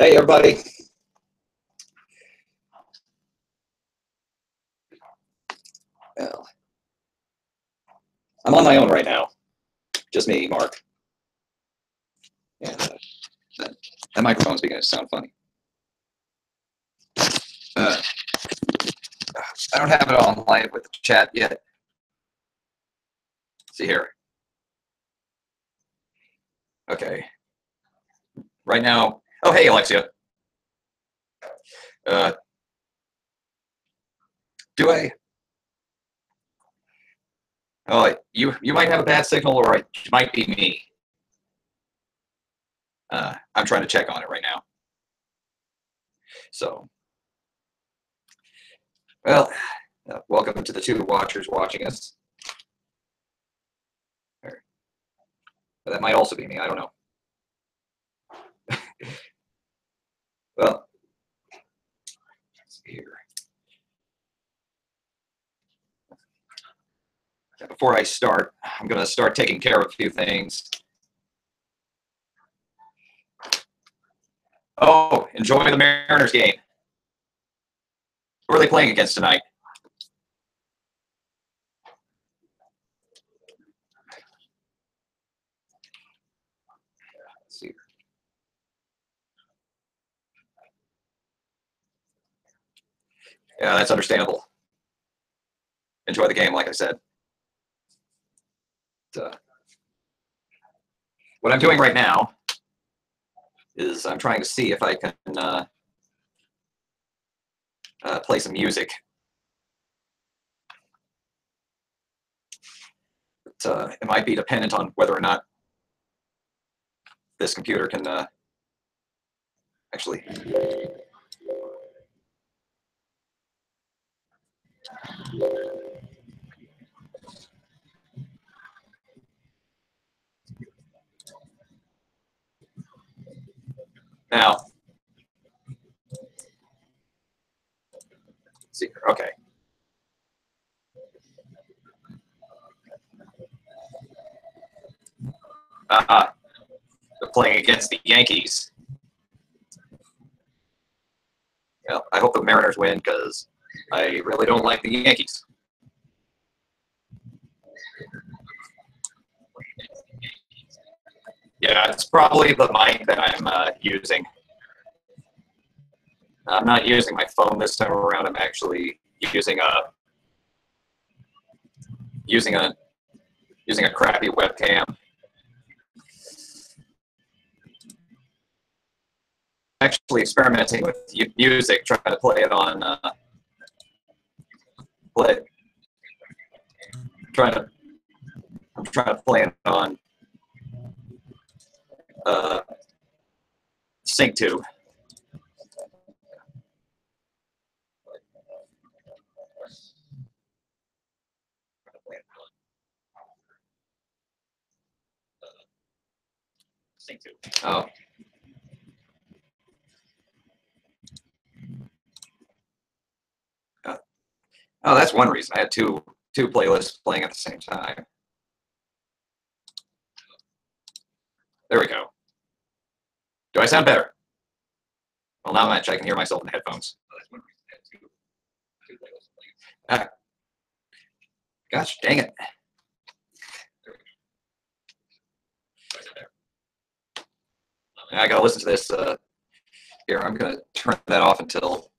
Hey, everybody. Well, I'm on my own right now. Just me, Mark. And that microphone's beginning to sound funny. Uh, I don't have it on live with the chat yet. Let's see here. Okay. Right now. Oh, hey, Alexia. Do I? Oh, you might have a bad signal, or it might be me. I'm trying to check on it right now. So, well, welcome to the two watchers watching us. That might also be me. I don't know. Well, let's see here. Before I start, I'm going to start taking care of a few things. Oh, enjoy the Mariners game. Who are they playing against tonight? Let's see. Yeah, that's understandable. Enjoy the game, like I said. What I'm doing right now is I'm trying to see if I can play some music. But, it might be dependent on whether or not this computer can actually. Now, let's see here. Okay. They're playing against the Yankees. Well, I hope the Mariners win because I really don't like the Yankees. Yeah, it's probably the mic that I'm using. I'm not using my phone this time around. I'm actually using a crappy webcam. Actually experimenting with music, trying to play it on I'm trying to play it on sync to. Oh. Oh, that's one reason. I had two playlists playing at the same time. There we go. Do I sound better? Well, not much. I can hear myself in the headphones. Ah, gosh, dang it. I gotta listen to this. Here, I'm gonna turn that off until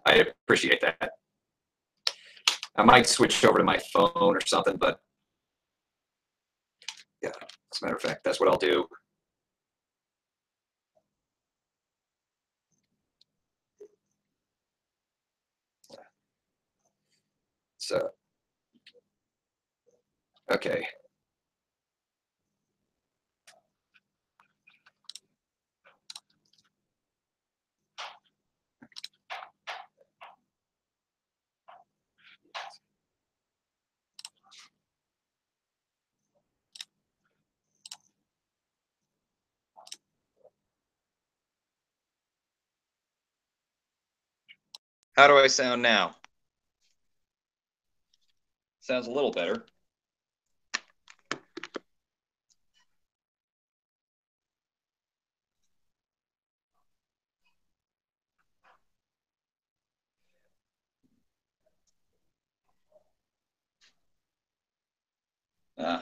I appreciate that. I might switch over to my phone or something, but yeah, as a matter of fact, that's what I'll do. So, okay. How do I sound now? Sounds a little better. Uh,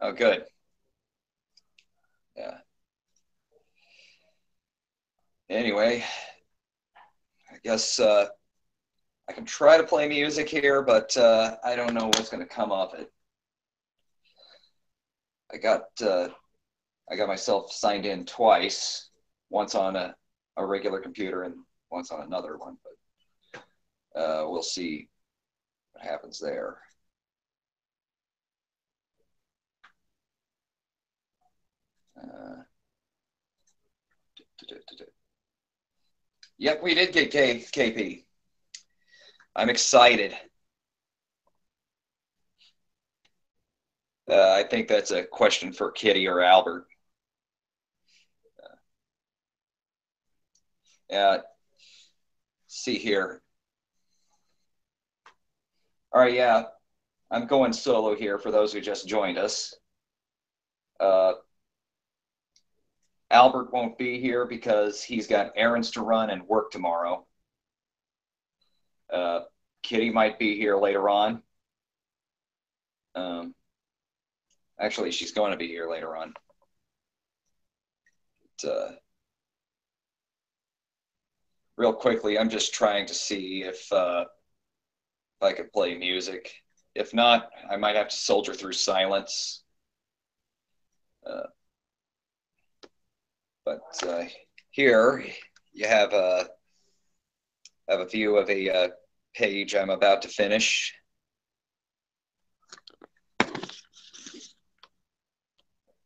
oh, good. Yeah. Anyway, I guess I can try to play music here, but I don't know what's going to come of it. I got I got myself signed in twice, once on a regular computer and once on another one, but we'll see what happens there. Uh, Yep, we did get KP. I'm excited. I think that's a question for Kitty or Albert. Uh, see here. All right, yeah, I'm going solo here for those who just joined us. Uh, Albert won't be here because he's got errands to run and work tomorrow. Uh, Kitty might be here later on. Um, Actually, she's going to be here later on. But, real quickly, I'm just trying to see if I could play music. If not, I might have to soldier through silence. Uh, but here you have a view of a page I'm about to finish.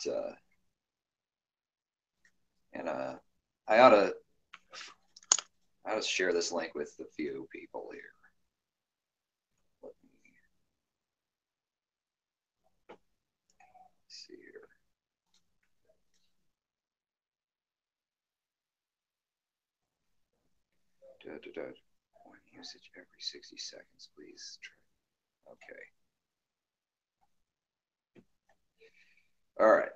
But, and I ought to share this link with a few people here. Let me see here. One usage every 60 seconds, please. Okay. All right.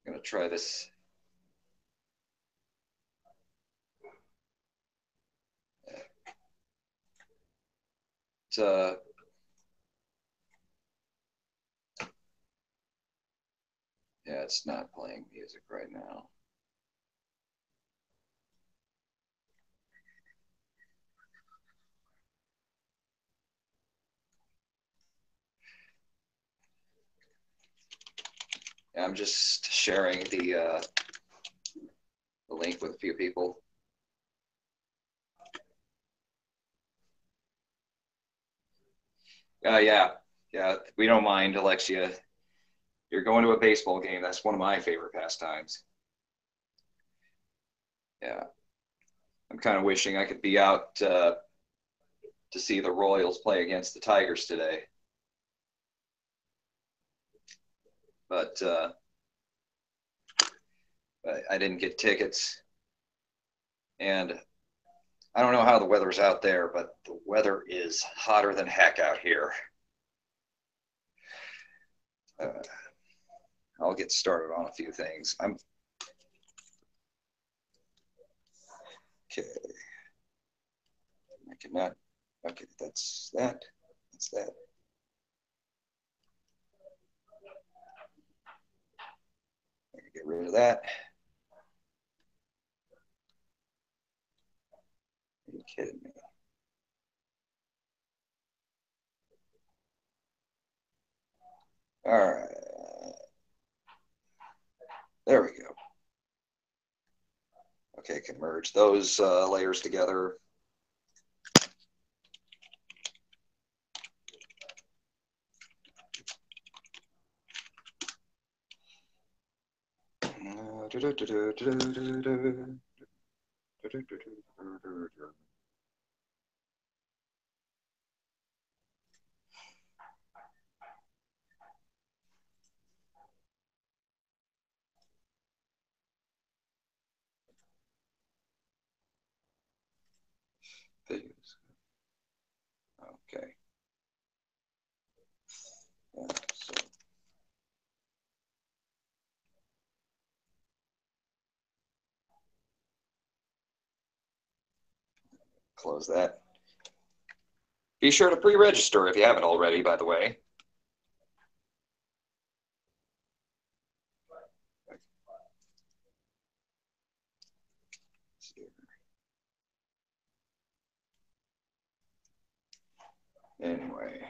I'm going to try this. It's, yeah, it's not playing music right now. I'm just sharing the link with a few people. Yeah, yeah, we don't mind, Alexia. You're going to a baseball game. That's one of my favorite pastimes. Yeah, I'm kind of wishing I could be out to see the Royals play against the Tigers today. But I didn't get tickets. And I don't know how the weather's out there, but the weather is hotter than heck out here. Uh, I'll get started on a few things. Okay. I cannot. Okay, that's that. That's that. I can get rid of that. Are you kidding me? All right. There we go. Okay, can merge those layers together. Okay. close that. Be sure to pre-register if you haven't already, by the way. Anyway.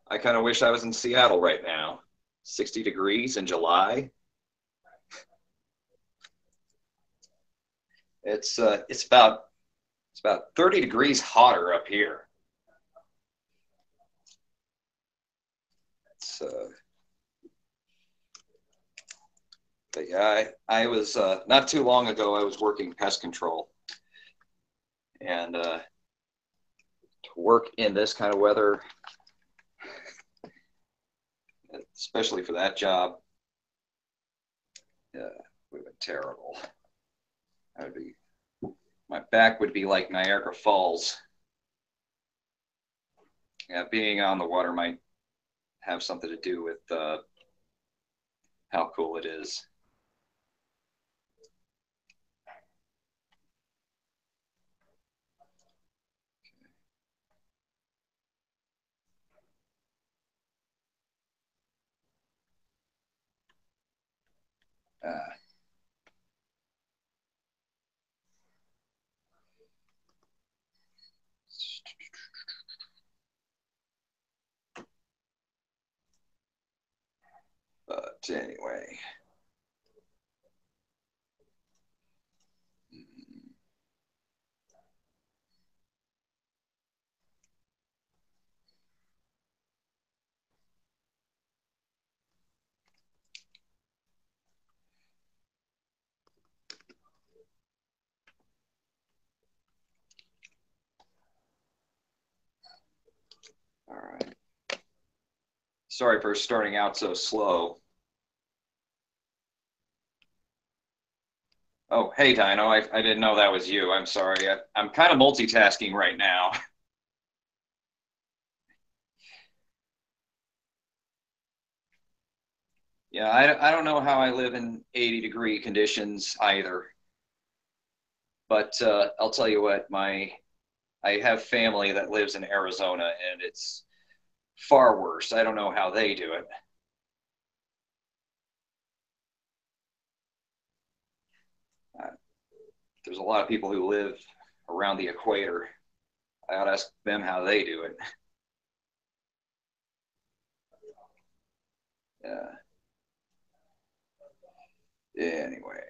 I kind of wish I was in Seattle right now. 60 degrees in July. It's about 30 degrees hotter up here. It's but yeah, I was not too long ago I was working pest control, and to work in this kind of weather, especially for that job, would have been terrible. My back would be like Niagara Falls. Yeah, being on the water might have something to do with how cool it is. But anyway. All right. Sorry for starting out so slow. Oh, hey, Dino. I didn't know that was you. I'm sorry. I'm kind of multitasking right now. Yeah, I don't know how I live in 80-degree conditions either. But I'll tell you what, I have family that lives in Arizona, and it's far worse. I don't know how they do it. Uh, there's a lot of people who live around the equator. I ought to ask them how they do it. Yeah. Anyway.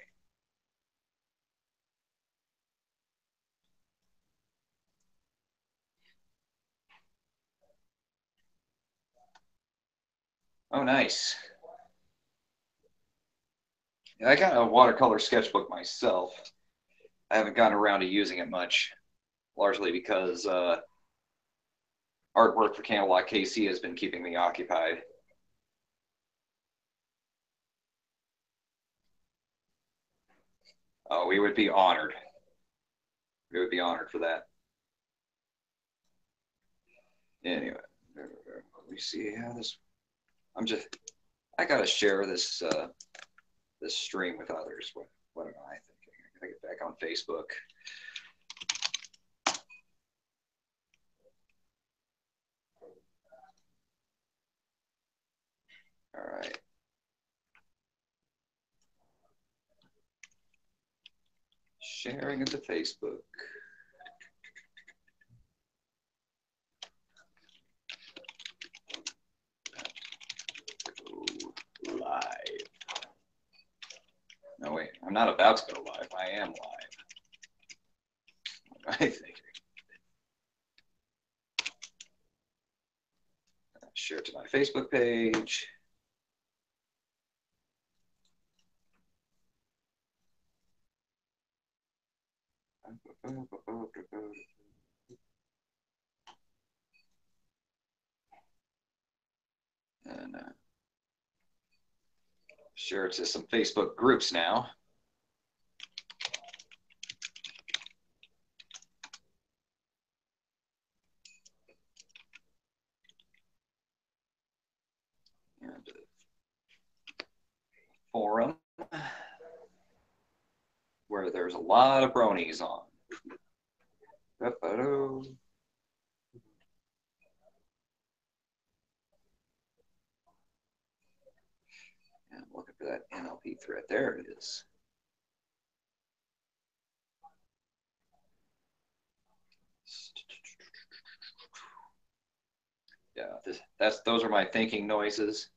Oh, nice. Yeah, I got a watercolor sketchbook myself. I haven't gotten around to using it much, largely because artwork for Candlelight KC has been keeping me occupied. Oh, we would be honored. We would be honored for that. Anyway, let me see how this. I gotta share this stream with others. What am I thinking? I gotta get back on Facebook. All right. Sharing it to Facebook. Go live. No, wait, I'm not about to go live. I am live. What am I thinking? Share it to my Facebook page. And share it to some Facebook groups now. forum where there's a lot of bronies on. I'm looking for that NLP thread. There it is. Yeah, those are my thinking noises.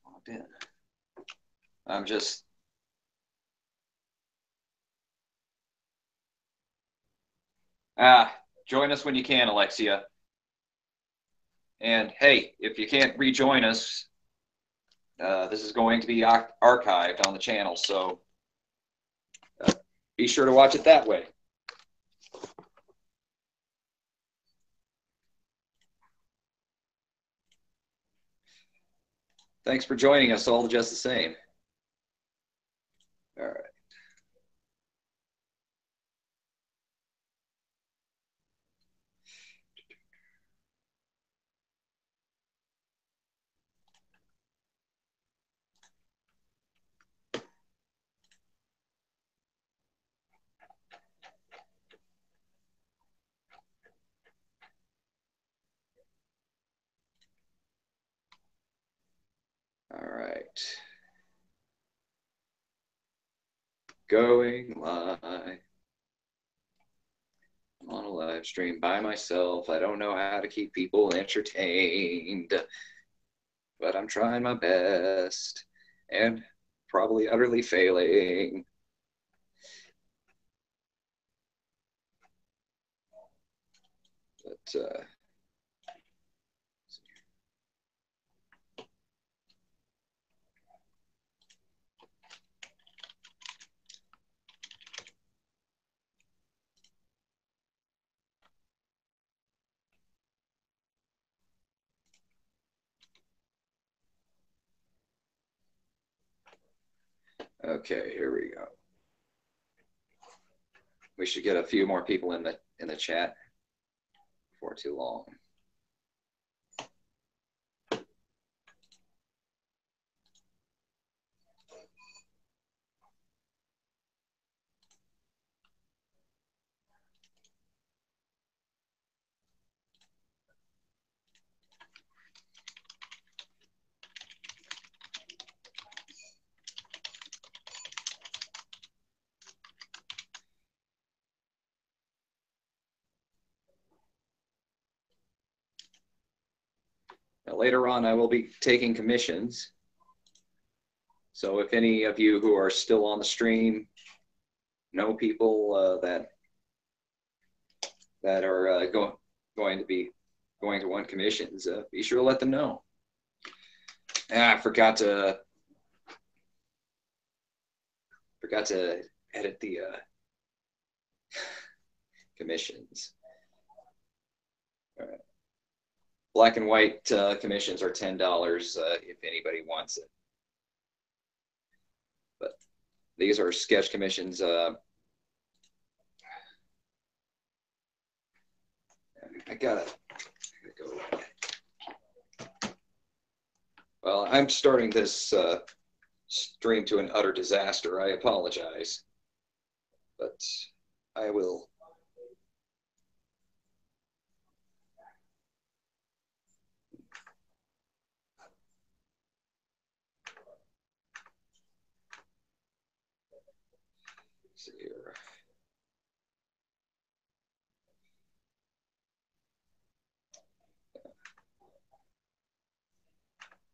Logged in. I'm just join us when you can, Alexia. And hey, if you can't rejoin us, this is going to be archived on the channel, so be sure to watch it that way. Thanks for joining us all just the same. All right. All right. Going live. I'm on a live stream by myself. I don't know how to keep people entertained, but I'm trying my best and probably utterly failing. But okay, here we go. We should get a few more people in the chat before too long. Now, later on, I will be taking commissions. So if any of you who are still on the stream know people that are going to want commissions, be sure to let them know. I forgot to edit the commissions. All right. Black and white commissions are $10 if anybody wants it. But these are sketch commissions. I gotta go. Well, I'm starting this stream to an utter disaster. I apologize, but I will. See here.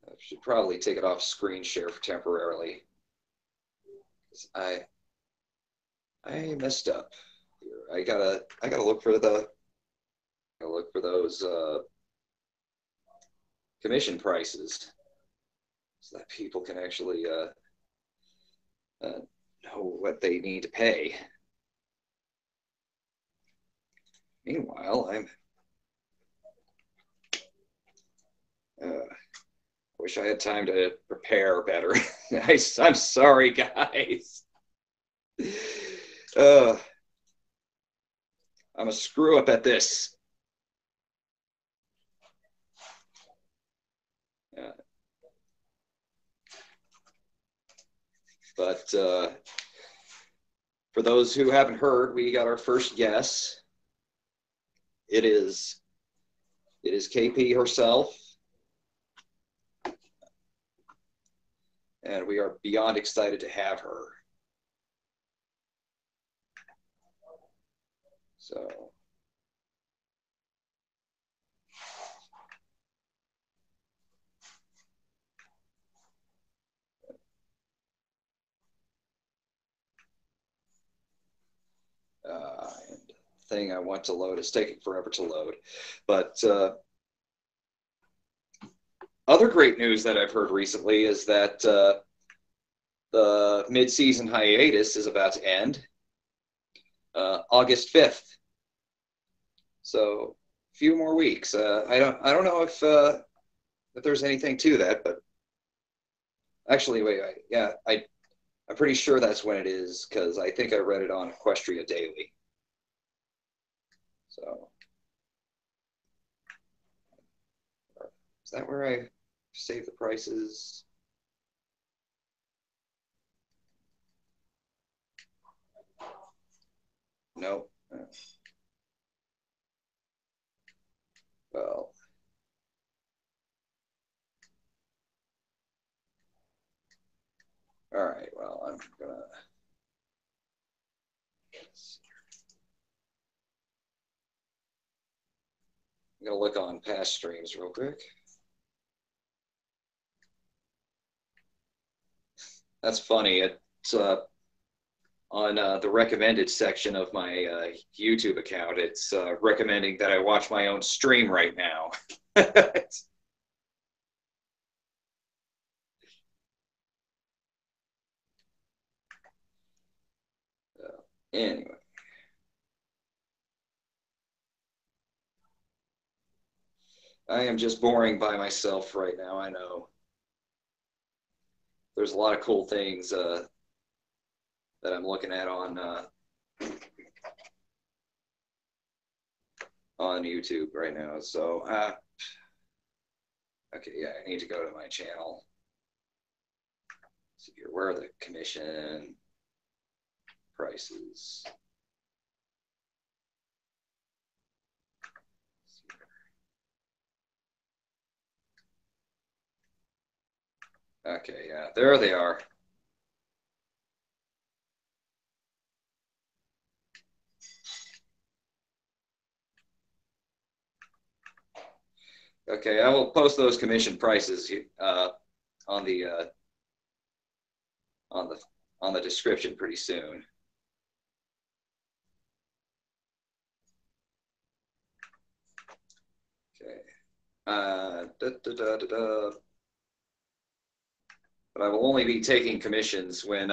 I should probably take it off screen share for temporarily. I messed up here. I gotta look for those commission prices so that people can actually know what they need to pay. Meanwhile, I wish I had time to prepare better. I'm sorry, guys. I'm a screw up at this. Yeah. But for those who haven't heard, we got our first guest. It is KP herself, and we are beyond excited to have her. So and the thing I want to load is taking forever to load. But other great news that I've heard recently is that the mid-season hiatus is about to end August 5th. So a few more weeks. I don't know if there's anything to that, but actually, yeah, I'm pretty sure that's when it is because I think I read it on Equestria Daily. So is that where I save the prices? Nope. Well, all right. Well, I'm gonna look on past streams real quick. That's funny. It's on the recommended section of my YouTube account. It's recommending that I watch my own stream right now. Anyway, I am just boring by myself right now. I know there's a lot of cool things that I'm looking at on YouTube right now. So, okay, yeah, I need to go to my channel. Let's see here, where are the commission prices? Okay, yeah, there they are. Okay, I will post those commission prices on the uh, on the on the description pretty soon. Okay. But I will only be taking commissions when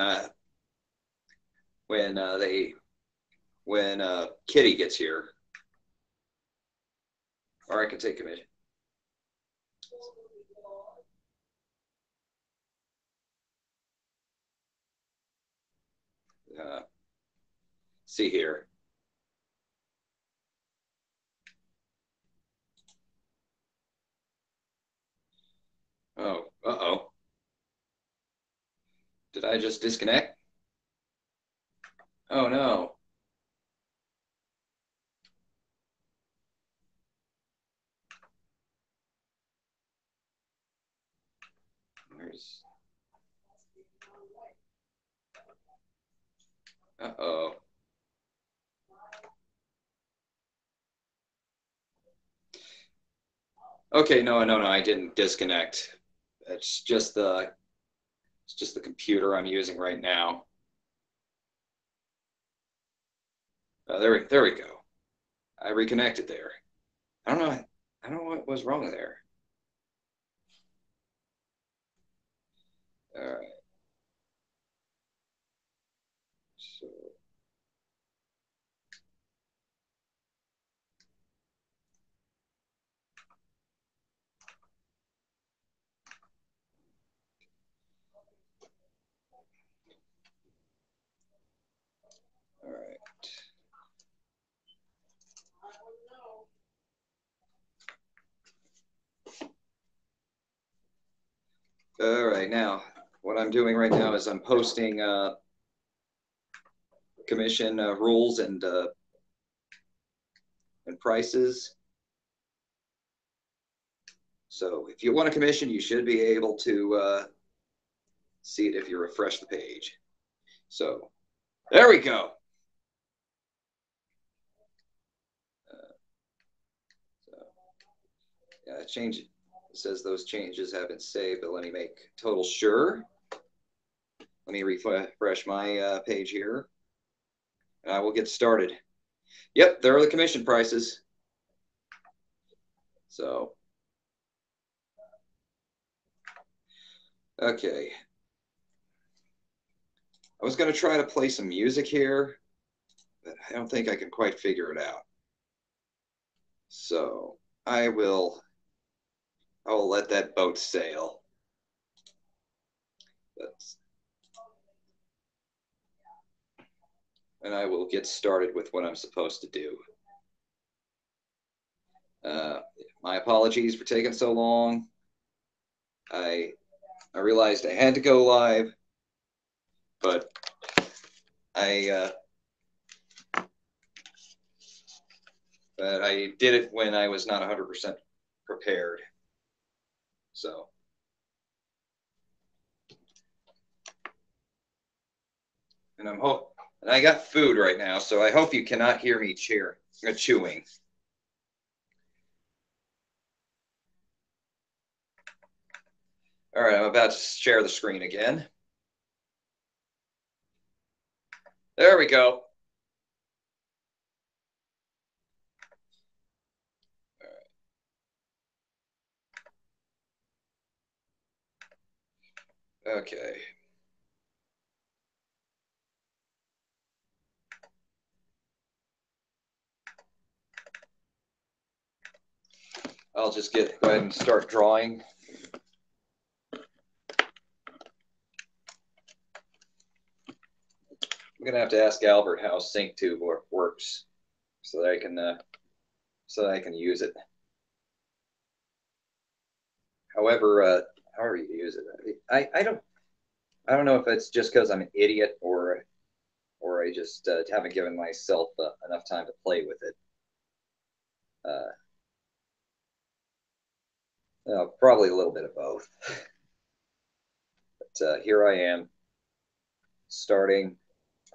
Kitty gets here, or I can take commission. See here. Oh, uh-oh. Did I just disconnect? Oh, no. There's... Uh-oh. Okay, no, I didn't disconnect. It's just the computer I'm using right now. There we go. I reconnected there. I don't know. I don't know what was wrong there. All right. So, all right. All right, now what I'm doing right now is I'm posting commission rules and prices. So if you want a commission, you should be able to see it if you refresh the page. So there we go. So yeah, change it. It says those changes have been saved, but let me make total sure. Let me refresh my page here, and I will get started. Yep, there are the commission prices. So, okay. I was going to try to play some music here, but I don't think I can quite figure it out. So I will let that boat sail. That's, and I will get started with what I'm supposed to do. My apologies for taking so long. I realized I had to go live, but I did it when I was not 100% prepared. So, and and I got food right now, so I hope you cannot hear me chewing. All right, I'm about to share the screen again. There we go. Okay. I'll just go ahead and start drawing. I'm gonna have to ask Albert how SyncTube works so that I can use it. However you use it, I don't know if it's just because I'm an idiot or I just haven't given myself enough time to play with it. Probably a little bit of both. But here I am, starting.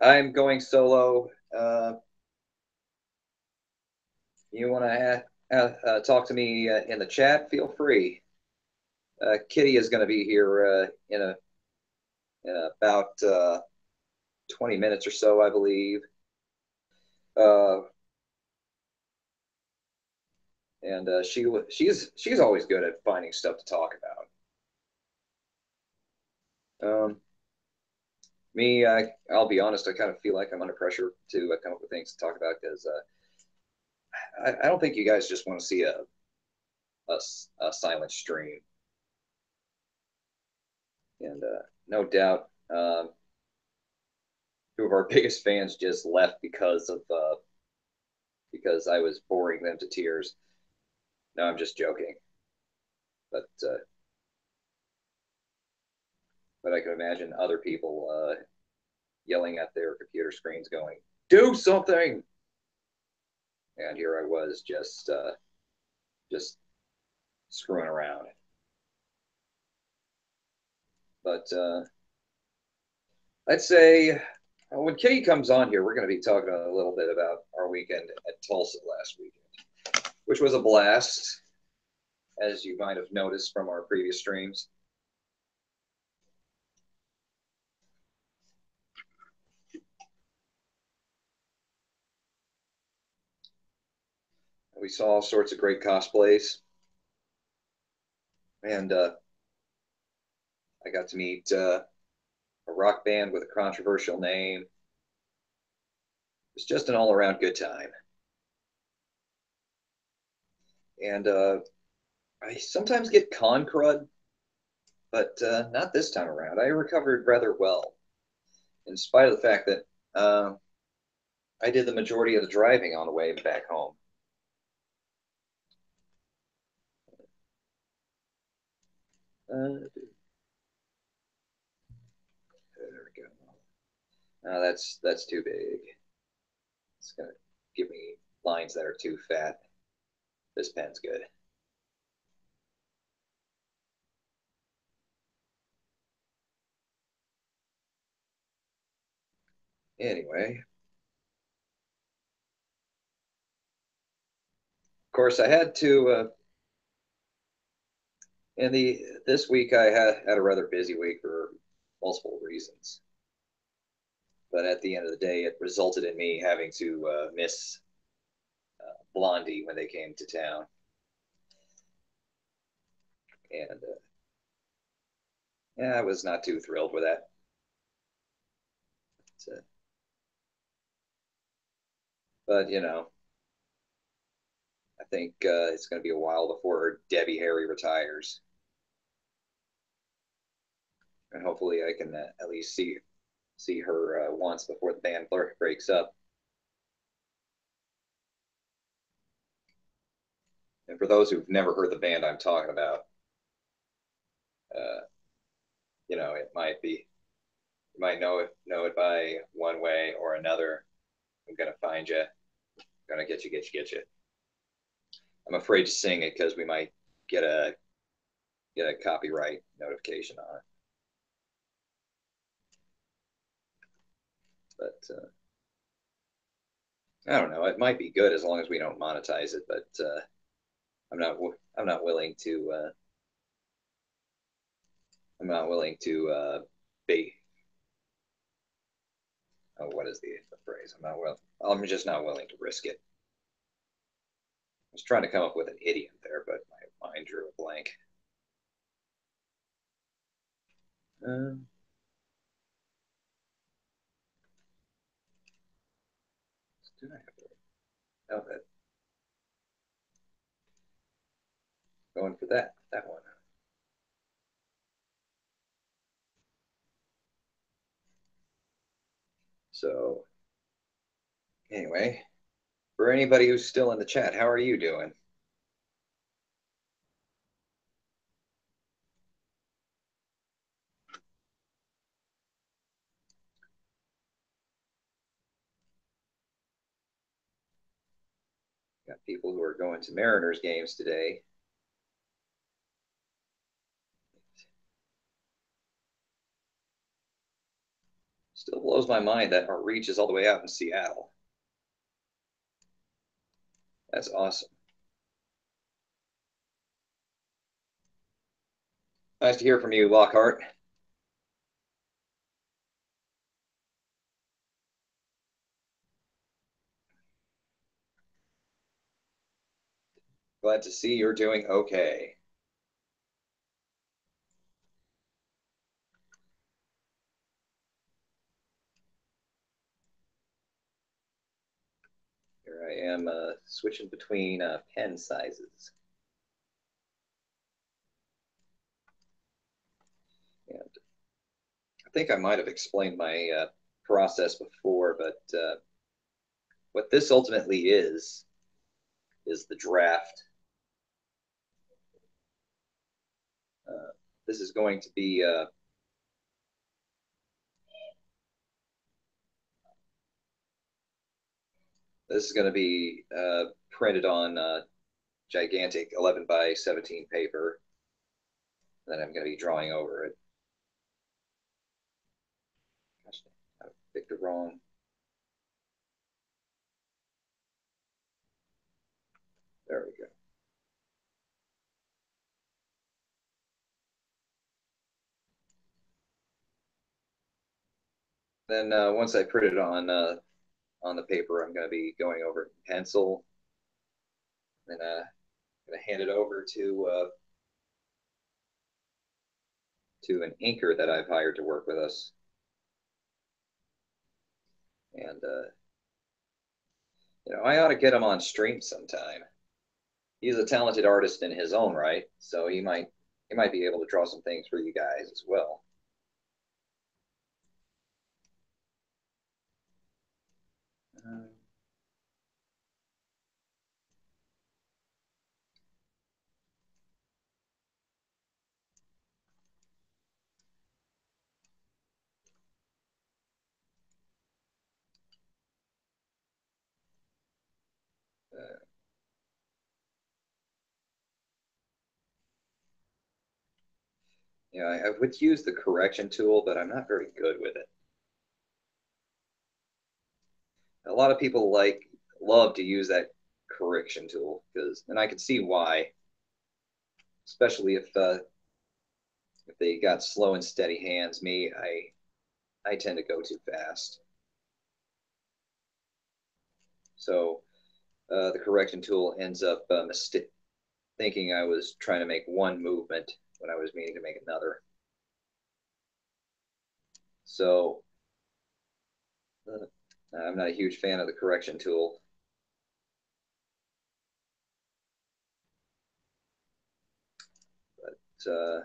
I'm going solo. You want to talk to me in the chat? Feel free. Kitty is going to be here in about 20 minutes or so, I believe. Uh, and she's always good at finding stuff to talk about. I'll be honest, I kind of feel like I'm under pressure to come up with things to talk about because I don't think you guys just want to see a silent stream. And no doubt, two of our biggest fans just left because I was boring them to tears. No, I'm just joking. But but I can imagine other people yelling at their computer screens, going, "Do something!" And here I was just screwing around. But I'd say when Kitty comes on here, we're going to be talking a little bit about our weekend at Tulsa last weekend, which was a blast, as you might have noticed from our previous streams. We saw all sorts of great cosplays, and I got to meet a rock band with a controversial name. It was just an all-around good time. And I sometimes get con crud, but not this time around. I recovered rather well, in spite of the fact that I did the majority of the driving on the way back home. That's too big. It's gonna give me lines that are too fat. This pen's good. Anyway, of course, I had to. In the this week, I had a rather busy week for multiple reasons. But at the end of the day, it resulted in me having to miss Blondie when they came to town, and yeah, I was not too thrilled with that. So, but I think it's going to be a while before Debbie Harry retires, and hopefully, I can at least see her once before the band breaks up. And for those who've never heard the band I'm talking about, uh, it might be you might know it by one way or another. I'm gonna find you. Gonna get you. I'm afraid to sing it because we might get a get a copyright notification on it. But I don't know. It might be good as long as we don't monetize it. But I'm not. I'm not willing to. I'm not willing to be. Oh, what is the phrase? I'm not well. I'm just not willing to risk it. I was trying to come up with an idiom there, but my mind drew a blank. Uh, did I have to? Oh, that going for that one. So anyway, for anybody who's still in the chat, how are you doing? Got people who are going to Mariners games today. Still blows my mind that our reach is all the way out in Seattle. That's awesome. Nice to hear from you, Lockhart. Glad to see you're doing okay. Here I am switching between pen sizes. And I think I might have explained my process before, but what this ultimately is the draft. Uh, this is going to be printed on gigantic 11 by 17 paper. And then I'm going to be drawing over it. Gosh, I picked it wrong. There we go. Then once I print it on the paper, I'm going to be going over it in pencil. Then I'm going to hand it over to an inker that I've hired to work with us. And I ought to get him on stream sometime. He's a talented artist in his own right, so he might be able to draw some things for you guys as well. Um, Yeah, I would use the correction tool, but I'm not very good with it. A lot of people love to use that correction tool because, and I can see why, especially if they got slow and steady hands. Me, I tend to go too fast. So the correction tool ends up thinking I was trying to make one movement when I was meaning to make another. So I'm not a huge fan of the correction tool. But yeah,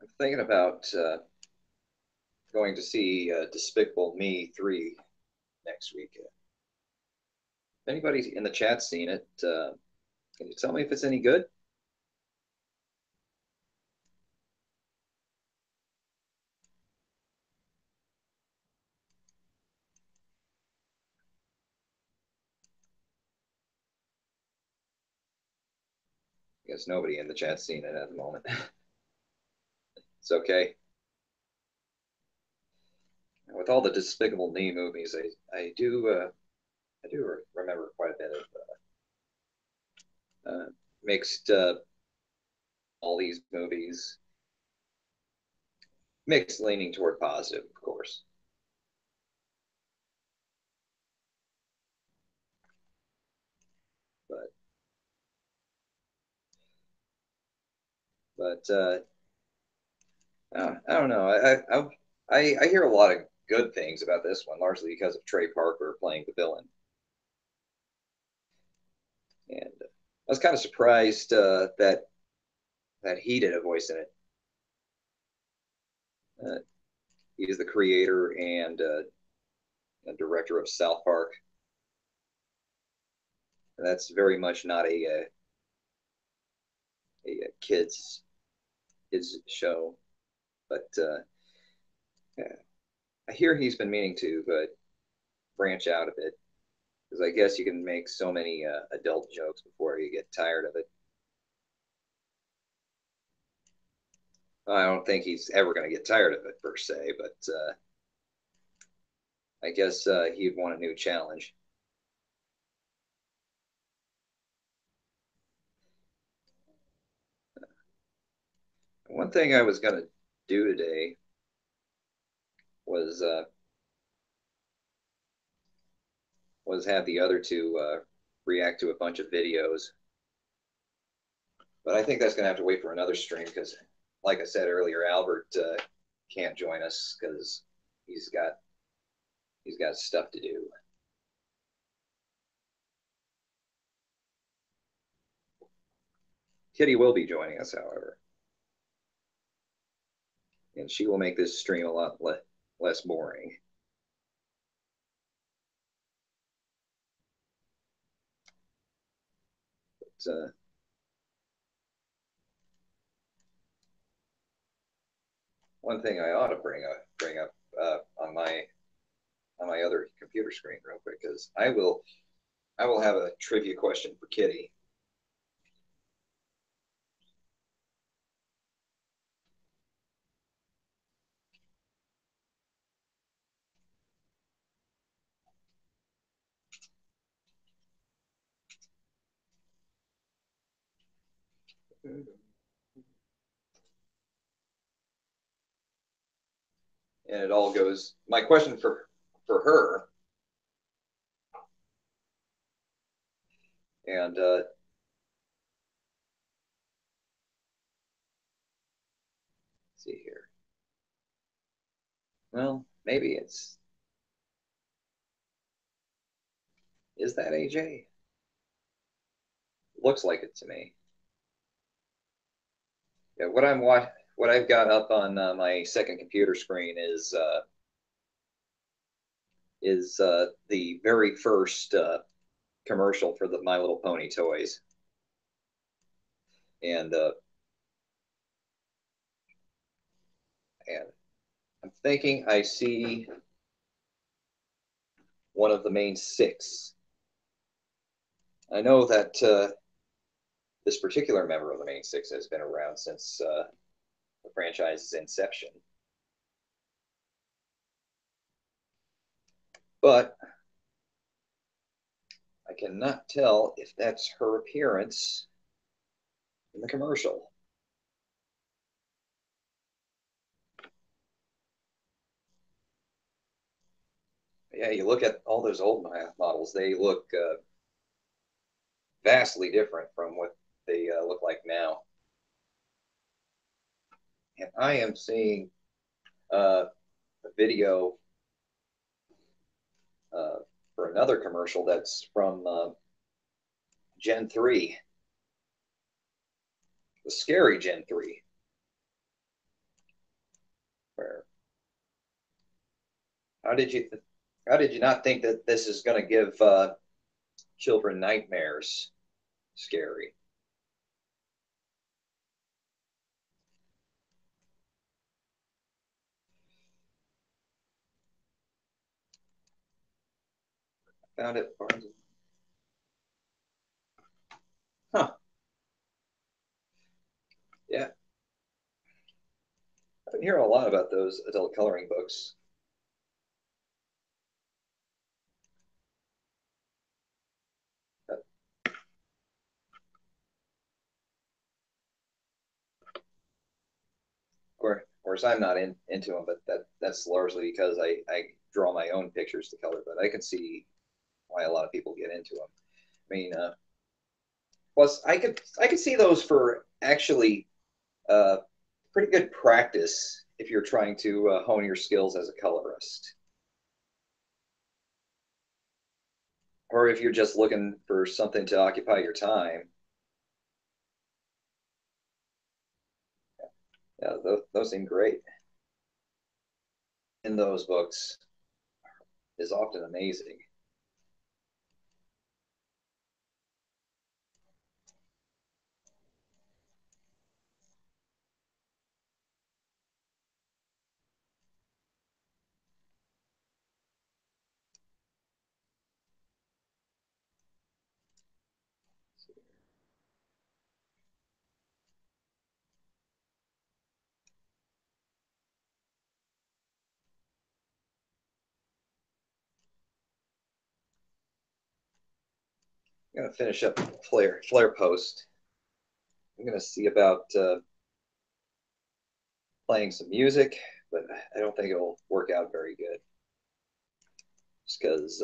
I'm thinking about going to see Despicable Me 3 next week. If anybody's in the chat seen it, can you tell me if it's any good? I guess nobody in the chat seen it at the moment. It's okay. With all the Despicable Me movies, I do remember quite a bit of mixed all these movies, mixed leaning toward positive, of course. But but I don't know. I hear a lot of good things about this one, largely because of Trey Parker playing the villain, and I was kind of surprised that he did a voice in it. Uh, he is the creator and director of South Park. That's very much not a kids show, but yeah, I hear he's been meaning to, but branch out a bit because I guess you can make so many adult jokes before you get tired of it. I don't think he's ever going to get tired of it per se, but I guess he'd want a new challenge. One thing I was going to do today was was have the other two react to a bunch of videos, but I think that's going to have to wait for another stream because, like I said earlier, Albert can't join us because he's got he's got stuff to do. Kitty will be joining us, however, and she will make this stream a lot less boring. But, one thing I ought to bring up on my other computer screen real quick because I will have a trivia question for Kitty. And it all goes. My question for her, and let's see here. Well, maybe it's is that AJ? Looks like it to me. Yeah, what I've got up on my second computer screen is the very first commercial for the My Little Pony toys, and and I'm thinking I see one of the main six. I know that this particular member of the main six has been around since the franchise's inception, but I cannot tell if that's her appearance in the commercial. Yeah, you look at all those old models; they look vastly different from what they look like now. And I am seeing a video for another commercial that's from Gen 3, the scary Gen 3, where how did you how did you not think that this is going to give children nightmares? Scary. Found it. Huh. Yeah. I've been hearing a lot about those adult coloring books. Of course, I'm not into them, but that's largely because I draw my own pictures to color. But I can see why a lot of people get into them. I mean, plus I could see those for actually uh, pretty good practice if you're trying to hone your skills as a colorist, or if you're just looking for something to occupy your time. Yeah, those seem great. In those books is often amazing. I'm gonna finish up Flare Post. I'm gonna see about playing some music, but I don't think it'll work out very good, just because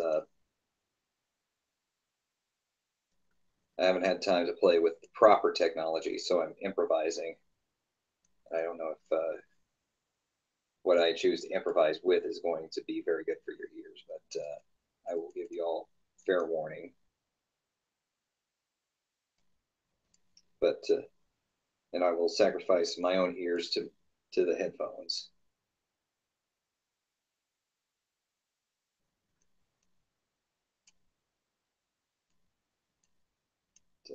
I haven't had time to play with the proper technology, so I'm improvising. I don't know if what I choose to improvise with is going to be very good for your ears, but I will give you all fair warning. But and I will sacrifice my own ears to the headphones. To,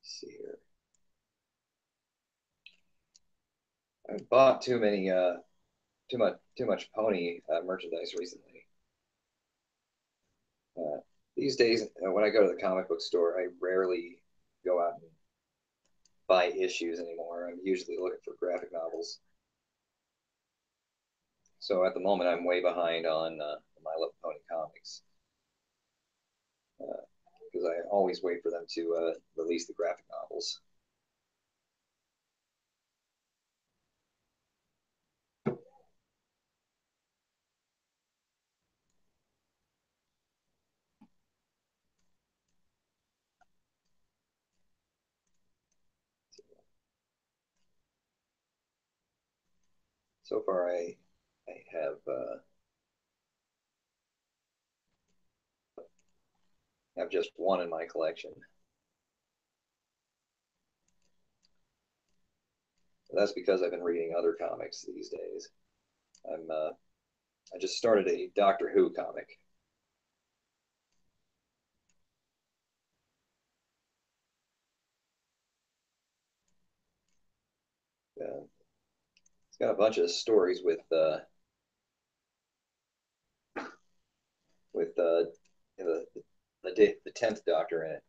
see here. I bought too much pony merchandise recently. Uh, these days, when I go to the comic book store, I rarely go out and buy issues anymore. I'm usually looking for graphic novels. So at the moment, I'm way behind on My Little Pony comics because I always wait for them to release the graphic novels. So far, I have just one in my collection. That's because I've been reading other comics these days. I just started a Doctor Who comic. Uh, it's got a bunch of stories with the the 10th Doctor in it.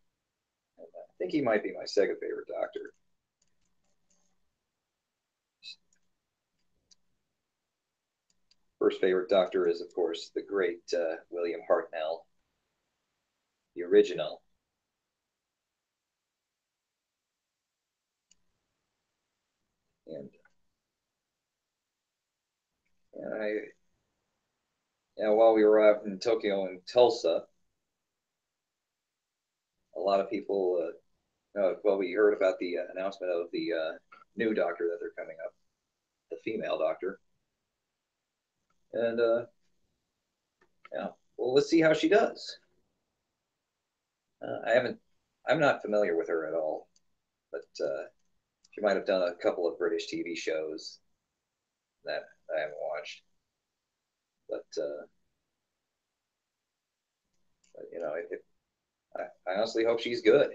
And I think he might be my second favorite Doctor. First favorite Doctor is, of course, the great William Hartnell, the original. And, and I, while we were out in Tokyo and Tulsa, a lot of people, well, we heard about the announcement of the new Doctor that they're coming up, the female Doctor. And yeah, well, let's see how she does. I haven't, I'm not familiar with her at all, but she might have done a couple of British TV shows that I haven't watched. But I honestly hope she's good.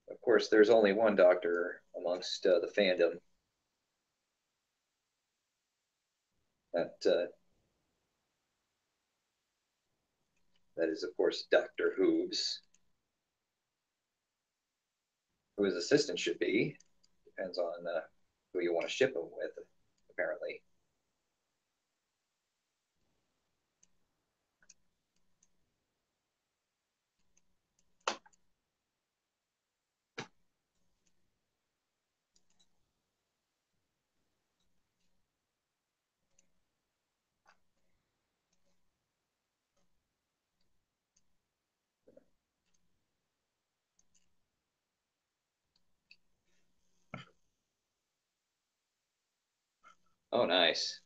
Of course, there's only one Doctor amongst the fandom that is, of course, Doctor Hoobs, who his assistant should be. Depends on who you want to ship him with, apparently. Oh, nice.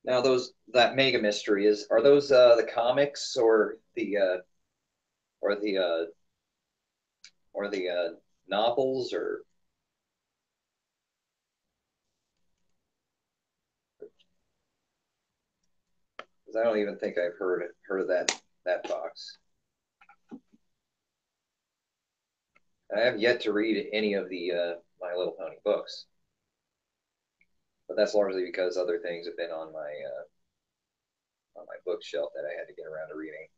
Now, those that Mega Mystery is are those the comics or the or the novels or because I don't even think I've heard of that box. I have yet to read any of the My Little Pony books, but that's largely because other things have been on my bookshelf that I had to get around to reading.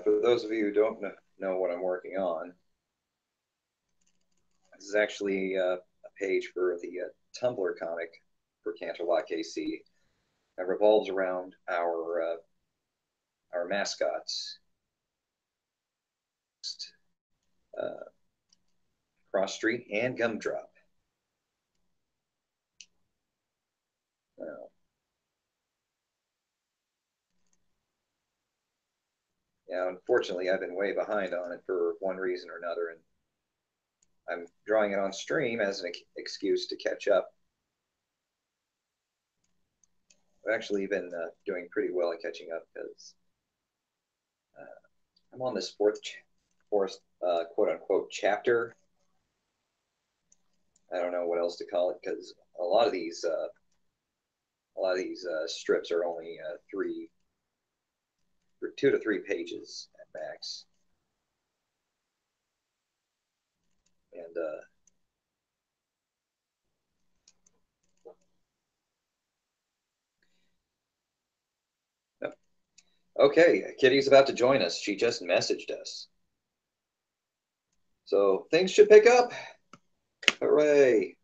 For those of you who don't know what I'm working on, this is actually a page for the Tumblr comic for Canterlot KC that revolves around our mascots, uh, Cross Street and Gumdrop. Uh, yeah, unfortunately, I've been way behind on it for one reason or another, and I'm drawing it on stream as an excuse to catch up. I've actually been doing pretty well at catching up because I'm on this fourth quote unquote chapter. I don't know what else to call it because a lot of these strips are only 2 to 3 pages at max, and okay, Kitty's about to join us. She just messaged us. So things should pick up. Hooray.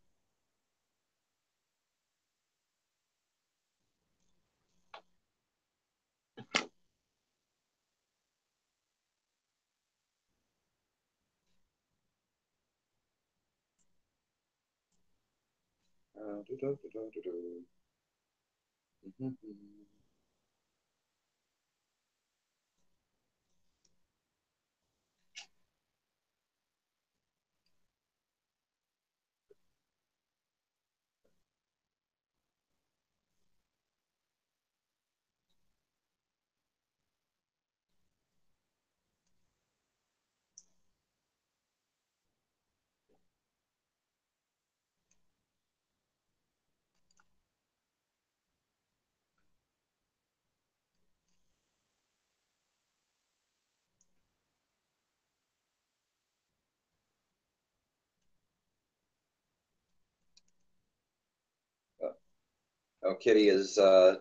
Oh, Kitty is oh,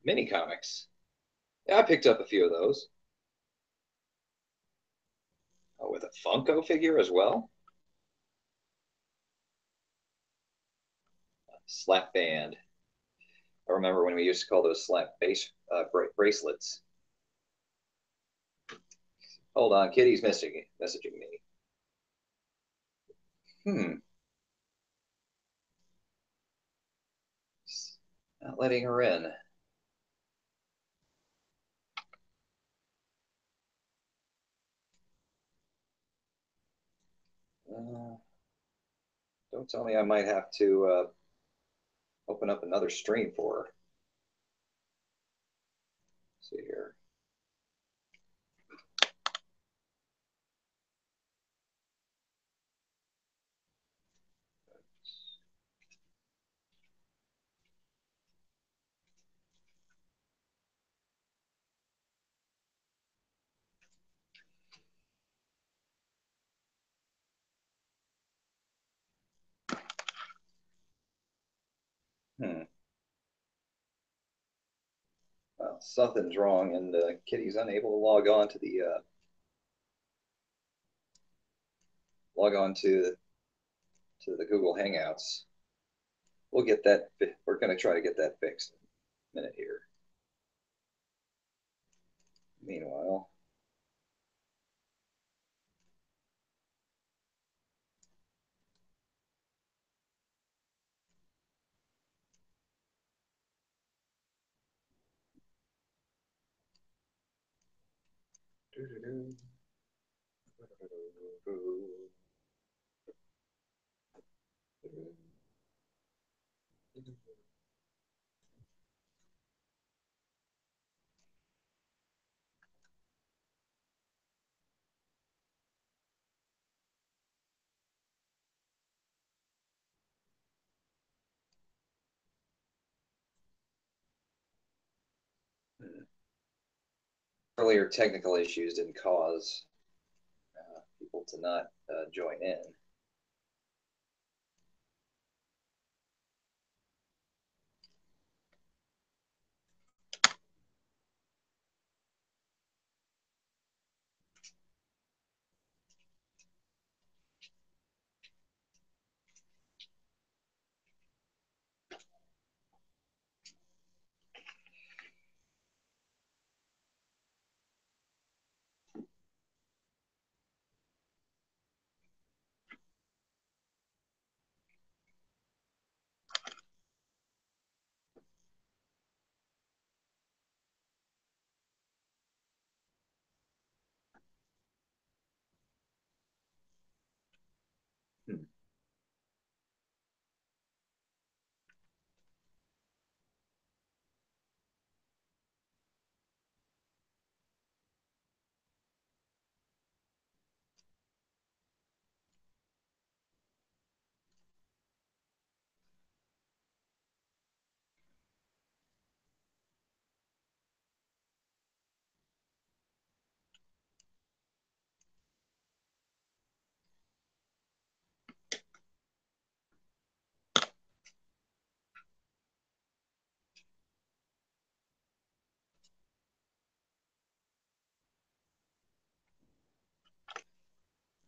mini comics. Yeah, I picked up a few of those. Oh, with a Funko figure as well. Slap band. I remember when we used to call those slap base bracelets. Hold on, Kitty's messaging me. Not letting her in. Don't tell me I might have to open up another stream for her. Let's see here. Well, something's wrong, and Kitty's unable to log on to the Google Hangouts. We'll get that. We're going to try to get that fixed in a minute here. Meanwhile, earlier technical issues didn't cause people to not join in.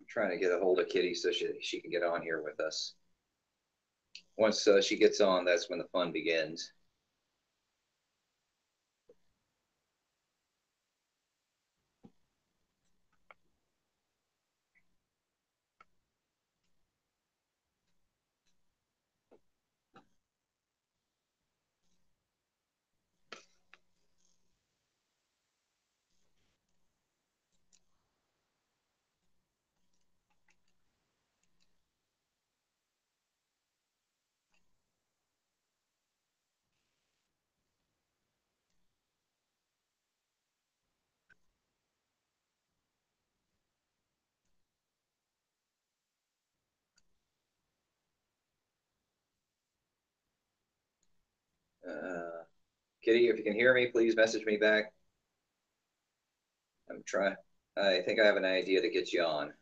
trying to get a hold of Kitty so she can get on here with us. Once she gets on, that's when the fun begins. Kitty, if you can hear me, please message me back. I'm trying. I think I have an idea to get you on.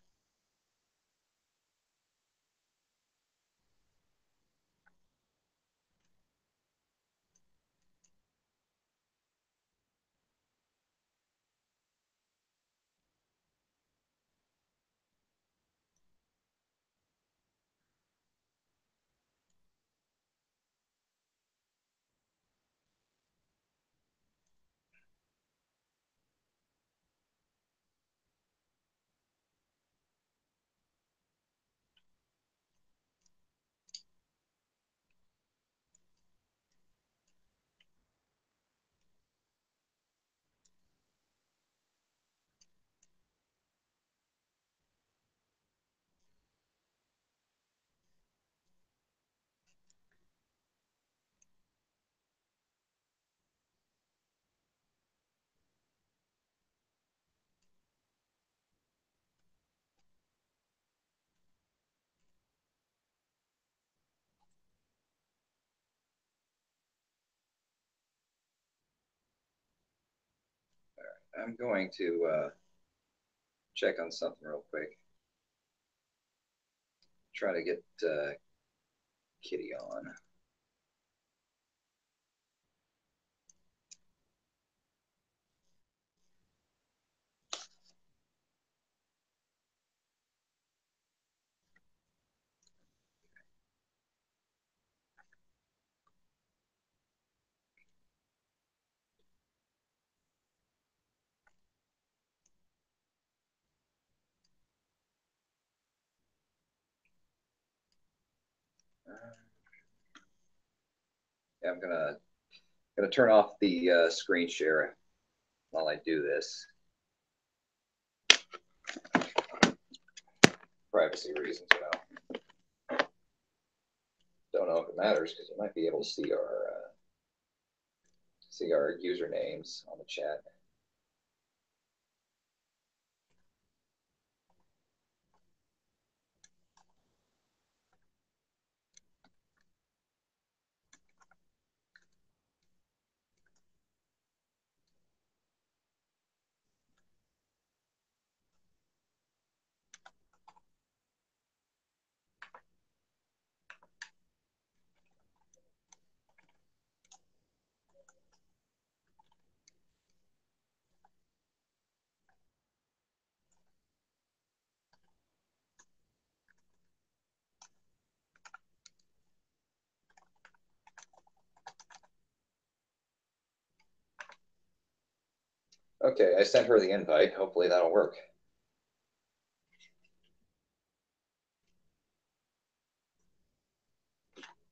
I'm going to check on something real quick. Try to get Kitty on. Yeah, I'm gonna turn off the screen share while I do this. Privacy reasons, you know. Don't know if it matters because you might be able to see our usernames on the chat. Okay, I sent her the invite. Hopefully that'll work.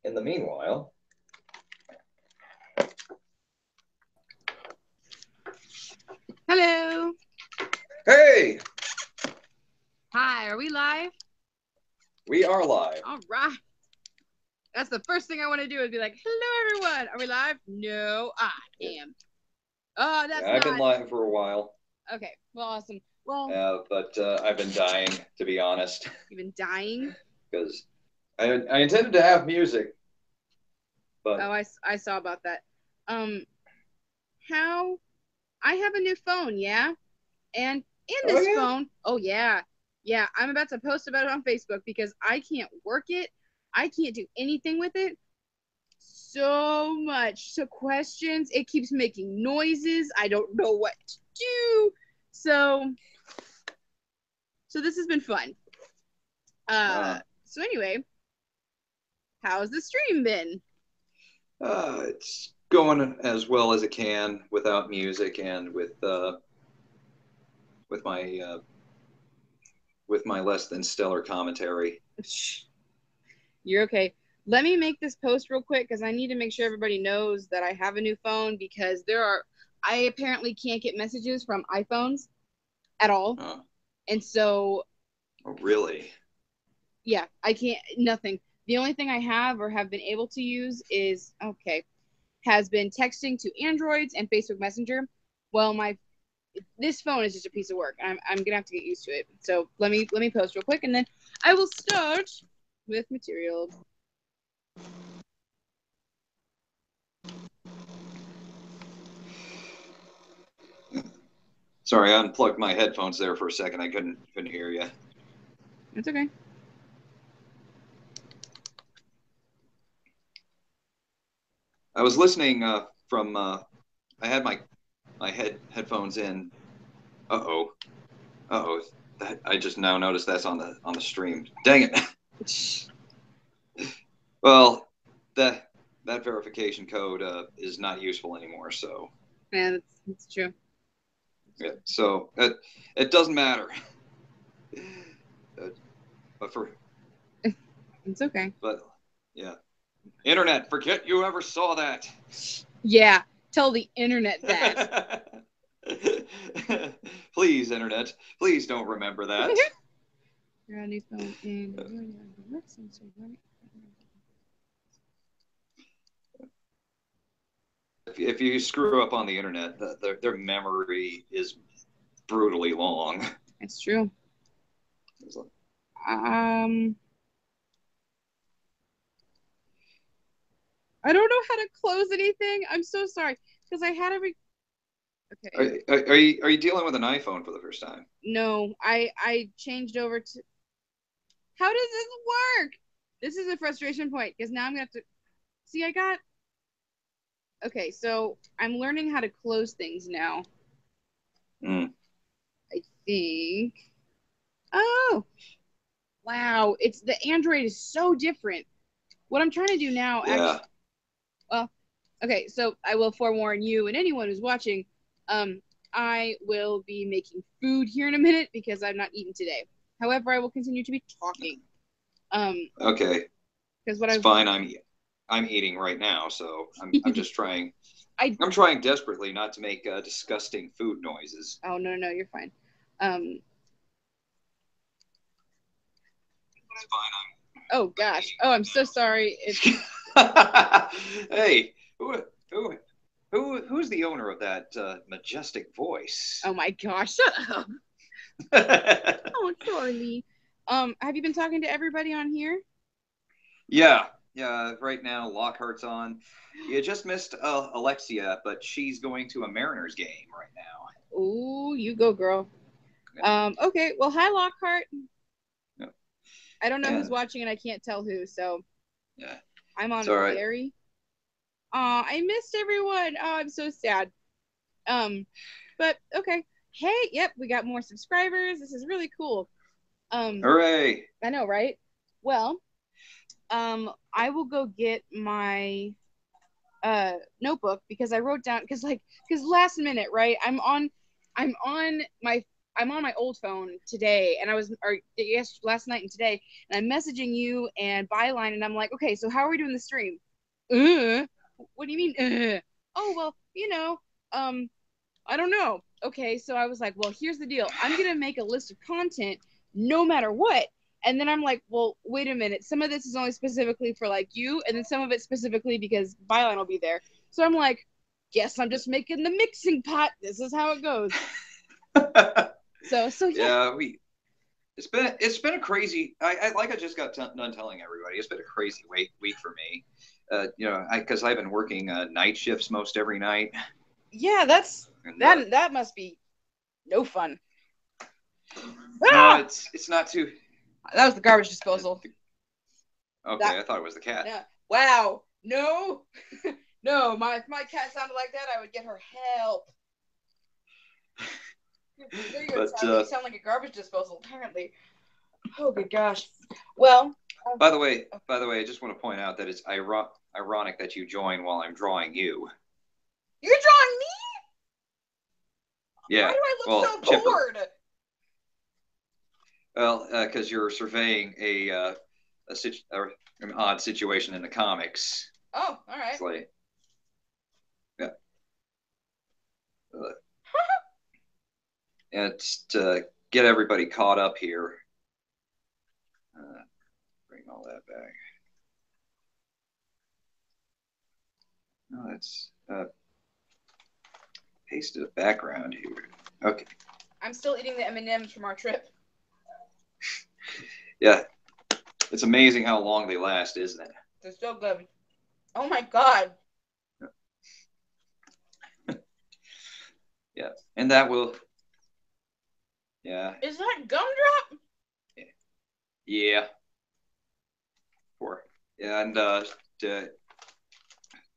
In the meanwhile, hello. Hey! Hi, are we live? We are live. All right. That's the first thing I want to do is be like, hello, everyone. Are we live? No, I am. Oh, that's I've been live for a while. Okay, well, awesome. Well, but I've been dying, to be honest. You've been dying? Because I intended to have music, but... Oh, I saw about that. How... I have a new phone, yeah? And in this phone... Oh, yeah. Yeah, I'm about to post about it on Facebook because I can't work it. I can't do anything with it. So much. So questions. It keeps making noises. I don't know what to do. So this has been fun. So anyway, how's the stream been? It's going as well as it can without music and with my with my less than stellar commentary. You're okay. Let me make this post real quick because I need to make sure everybody knows that I have a new phone because I apparently can't get messages from iPhones at all. And so. Oh, really? Yeah, I can't, nothing. The only thing I have or have been able to use has been texting to Androids and Facebook Messenger. Well, this phone is just a piece of work. I'm gonna have to get used to it. So let me post real quick, and then I will start with material. Sorry, I unplugged my headphones there for a second. I couldn't hear you. It's okay. I was listening from. I had my headphones in. Uh oh. I just now noticed that's on the stream. Dang it. Well, that verification code is not useful anymore. So. Yeah, that's true. Yeah. So it doesn't matter. But for. It's okay. But yeah. Internet, forget you ever saw that. Yeah, tell the internet that. Please, internet, please don't remember that. If you screw up on the internet, their memory is brutally long. It's true. I don't know how to close anything. I'm so sorry because I had a Okay. Are you dealing with an iPhone for the first time? No, I changed over to. How does this work? This is a frustration point because now I'm gonna have to see. I got. Okay, so I'm learning how to close things now. I think. Oh, wow! It's the Android is so different. What I'm trying to do now, yeah. Well, okay, so I will forewarn you and anyone who's watching. I will be making food here in a minute because I'm not eating today. However, I will continue to be talking. Okay. Because it's fine. I'm eating right now, so I'm just trying. I'm trying desperately not to make disgusting food noises. Oh no, you're fine. It's fine. Oh gosh. Oh, I'm so sorry. Hey, who's the owner of that majestic voice? Oh my gosh! Shut up. Oh, Charlie. Have you been talking to everybody on here? Yeah. Right now, Lockhart's on. You just missed Alexia, but she's going to a Mariners game right now. Oh, you go, girl. Yeah. Okay. Well, hi, Lockhart. Yeah. I don't know who's watching, and I can't tell who. So. Yeah. I'm on a very. I missed everyone. Oh, I'm so sad. But okay. Hey, yep, we got more subscribers. This is really cool. Hooray! I know, right? Well, I will go get my notebook because I wrote down because last minute, right? I'm on my old phone today, and last night and today, and I'm messaging you and Byline, and I'm like, okay, so how are we doing the stream? What do you mean? Oh well, I don't know. Okay, so I was like, well, here's the deal. I'm gonna make a list of content no matter what. And then I'm like, well, wait a minute. Some of this is only specifically for like you, and then some of it specifically because Byline will be there. So I'm like, guess I'm just making the mixing pot. This is how it goes. So yeah. Yeah, it's been a crazy. I just got done telling everybody it's been a crazy week for me. Because I've been working night shifts most every night. Yeah, that must be no fun. No, it's not too. That was the garbage disposal. Okay, I thought it was the cat. Yeah. Wow. No. No, if my cat sounded like that, I would get her help. There you go, Charlie. You sound like a garbage disposal, apparently. Oh, good gosh. Well. By the way, I just want to point out that it's ironic that you join while I'm drawing you. You're drawing me? Yeah. Why do I look so Chipper. bored? Well, because you're surveying an odd situation in the comics. Oh, all right. It's like, yeah. It's to get everybody caught up here. Bring all that back. No, it's pasted a background here. Okay. I'm still eating the M&Ms from our trip. Yeah. It's amazing how long they last, isn't it? They're so good. Oh my god. Yeah. And that will. Yeah. Is that gumdrop? Yeah. Poor. Yeah, and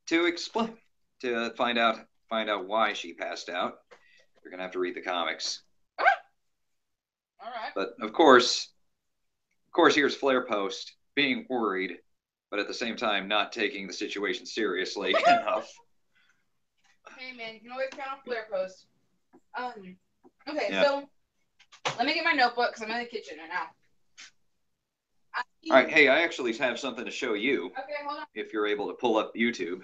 to explain, to find out why she passed out, you're gonna have to read the comics. Ah! All right. But of course, here's Flare Post being worried, but at the same time not taking the situation seriously enough. Hey man, you can always count on Flare Post. Okay, Yeah. so let me get my notebook because I'm in the kitchen right now. All right, hey, I actually have something to show you. Okay, hold on. If you're able to pull up YouTube.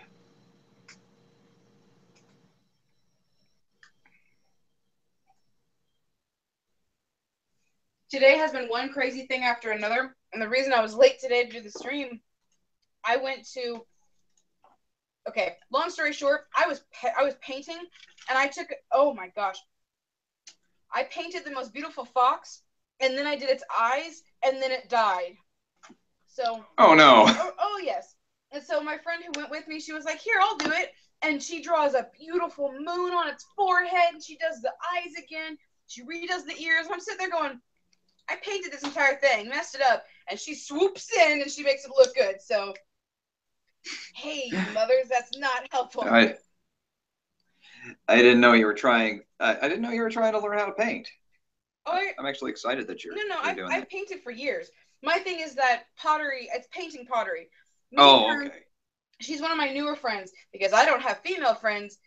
Today has been one crazy thing after another, and the reason I was late today to do the stream, I went to. Okay, long story short, I was painting, and I took. Oh my gosh, I painted the most beautiful fox, and then I did its eyes, and then it died. So. Oh no. Oh yes. And so my friend who went with me, she was like, "Here, I'll do it." And she draws a beautiful moon on its forehead, and she does the eyes again. She redoes the ears. I'm sitting there going, I painted this entire thing, messed it up, and she swoops in and she makes it look good. So, hey, mothers, that's not helpful. I didn't know you were trying. I didn't know you were trying to learn how to paint. Oh, I'm actually excited that you're doing that. I've painted for years. My thing is that pottery, it's painting pottery. Okay. She's one of my newer friends because I don't have female friends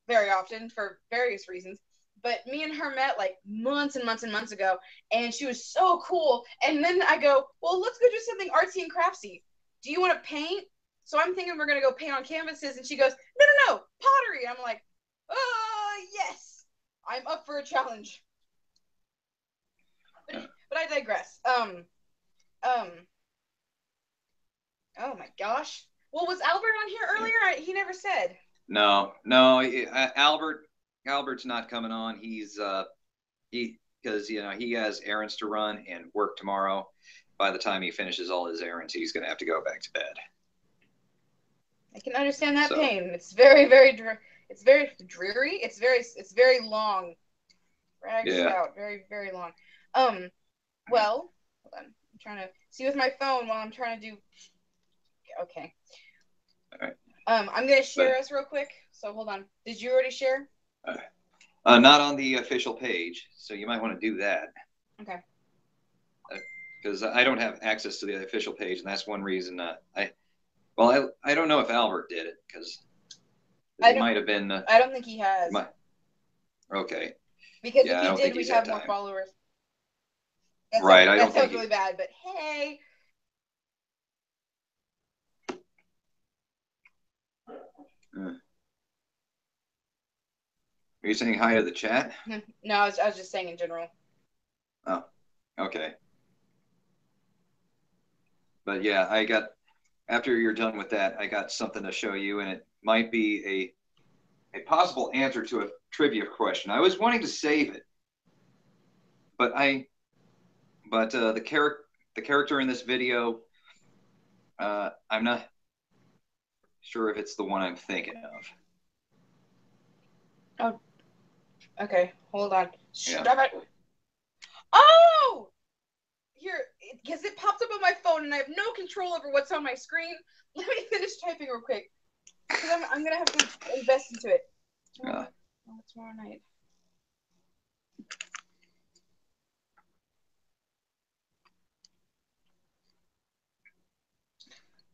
very often for various reasons. But me and her met like months and months and months ago, and she was so cool. And then I go, well, let's go do something artsy and craftsy. Do you want to paint? So I'm thinking we're going to go paint on canvases. And she goes, no, pottery. I'm like, yes, I'm up for a challenge. But I digress. Oh my gosh. Well, was Albert on here earlier? He never said. No. Albert's not coming on. He's because he has errands to run and work tomorrow. By the time he finishes all his errands, he's going to have to go back to bed. I can understand that pain. It's very, very, it's very dreary. It's very long. Drags out. Very, very long. Well, hold on. I'm trying to see with my phone while I'm trying to do. Okay. All right. I'm gonna share us real quick. So hold on. Did you already share? Not on the official page, so you might want to do that. Okay. Because I don't have access to the official page, and that's one reason I don't know if Albert did it because it might have been. I don't think he has. Okay. Because if he did, we'd have more followers. Right. I don't think that sounds really bad, but hey. Are you saying hi to the chat? No, I was just saying in general. Oh, okay. But yeah, after you're done with that, I got something to show you, and it might be a possible answer to a trivia question. I was wanting to save it, but the character in this video, I'm not sure if it's the one I'm thinking of. Oh, okay. Hold on. Yeah. Stop it. Oh! Here, because it pops up on my phone and I have no control over what's on my screen. Let me finish typing real quick. Because I'm going to have to invest into it. Tomorrow night.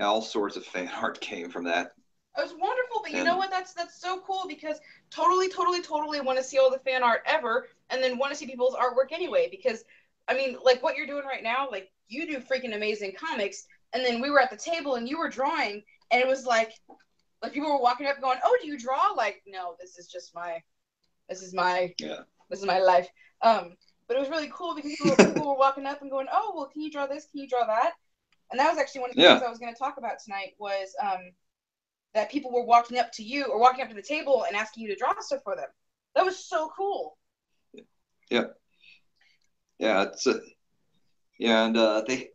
yeah, all sorts of fan art came from that. It was wonderful, but you know what? That's so cool because totally want to see all the fan art ever, and then want to see people's artwork anyway. Because I mean, like what you're doing right now, like you do freaking amazing comics, and then we were at the table and you were drawing, and it was like people were walking up going, "Oh, do you draw?" Like, no, this is my life. But it was really cool because people were walking up and going, "Oh, well, can you draw this? Can you draw that?" And that was actually one of the things I was going to talk about tonight was that people were walking up to you or walking up to the table and asking you to draw stuff for them. That was so cool. Yeah. Yeah, it's yeah, and I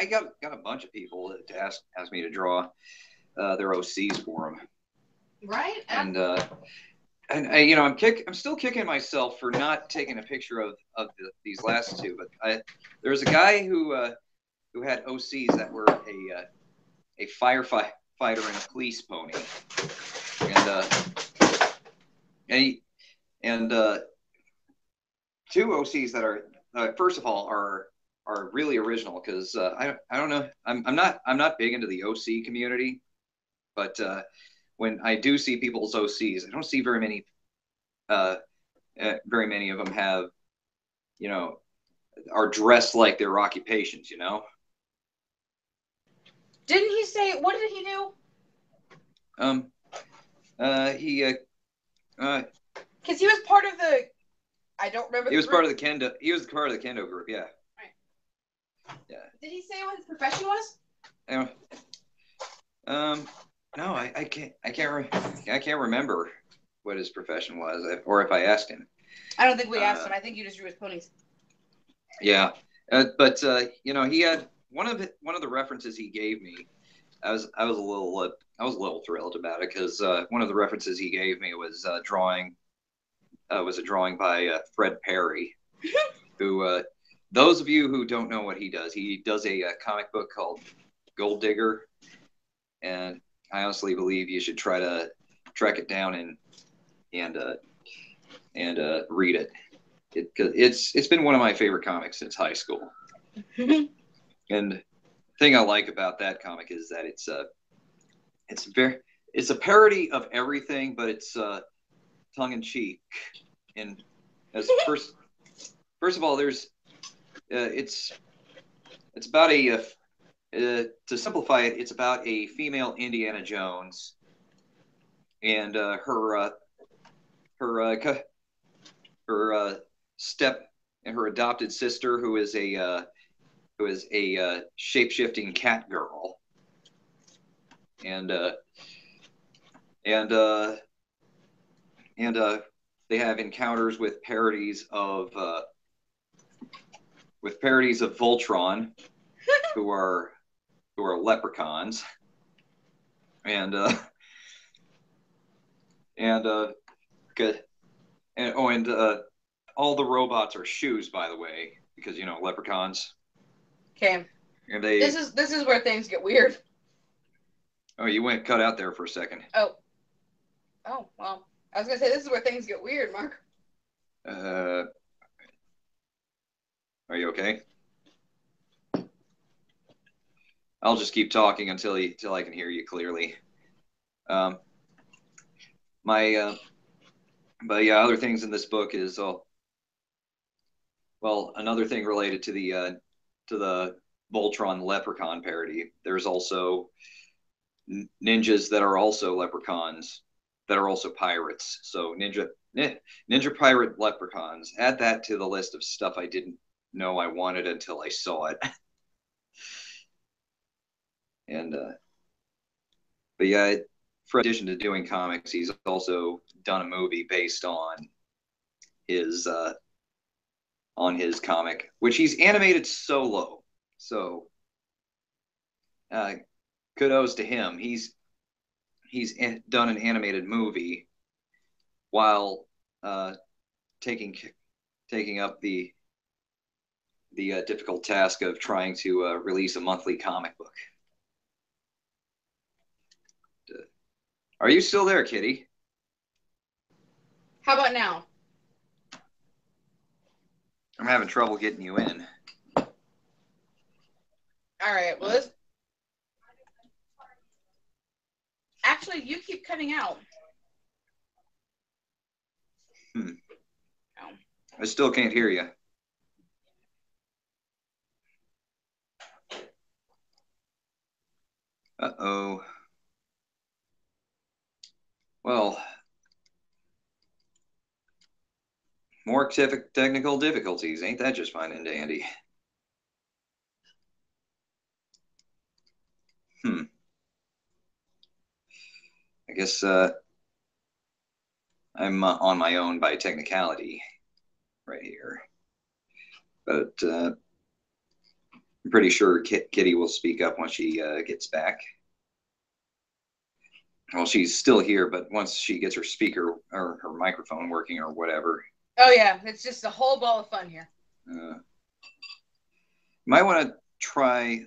got a bunch of people to ask me to draw their OCs for them. Right. And I'm still kicking myself for not taking a picture of these last two. But there's a guy who had OCs that were a firefighter and a police pony, and two OCs that are first of all are really original because I don't know, I'm not big into the OC community, but when I do see people's OCs, I don't see very many of them have, are dressed like their occupations, Didn't he say, what did he do? Because he was part of the, I don't remember. He was part of the kendo. He was part of the kendo group. Yeah. Right. Yeah. Did he say what his profession was? No, I can't remember what his profession was, or if I asked him. I don't think we asked him. I think you just drew his ponies. Yeah, but he had one of the references he gave me. I was a little thrilled about it because one of the references he gave me was a drawing by Fred Perry, who those of you who don't know what he does a comic book called Gold Digger, and I honestly believe you should try to track it down and read it. It's been one of my favorite comics since high school. And the thing I like about that comic is that it's a parody of everything, but it's tongue in cheek. And as first of all, there's it's about to simplify it, it's about a female Indiana Jones and her step and her adopted sister, who is a shape-shifting cat girl, and they have encounters with parodies of Voltron, who are leprechauns, and all the robots are shoes, by the way, because leprechauns. Okay. And this is where things get weird. Oh, you went cut out there for a second. Oh, well, I was gonna say this is where things get weird, Mark. Are you okay? I'll just keep talking until I can hear you clearly. But yeah, other things in this book is another thing related to the Voltron leprechaun parody. There's also ninjas that are also leprechauns that are also pirates. So ninja pirate leprechauns. Add that to the list of stuff I didn't know I wanted until I saw it. And but yeah, for addition to doing comics, he's also done a movie based on his comic, which he's animated solo. So kudos to him. He's done an animated movie while taking up the difficult task of trying to release a monthly comic book. Are you still there, Kitty? How about now? I'm having trouble getting you in. All right. Well, actually, you keep cutting out. Hmm. Oh. I still can't hear you. Uh-oh. Well, more technical difficulties. Ain't that just fine and dandy? Hmm. I guess I'm on my own by technicality right here. But I'm pretty sure Kitty will speak up once she gets back. Well, she's still here, but once she gets her speaker or her microphone working or whatever. Oh yeah, it's just a whole ball of fun here. Might want to try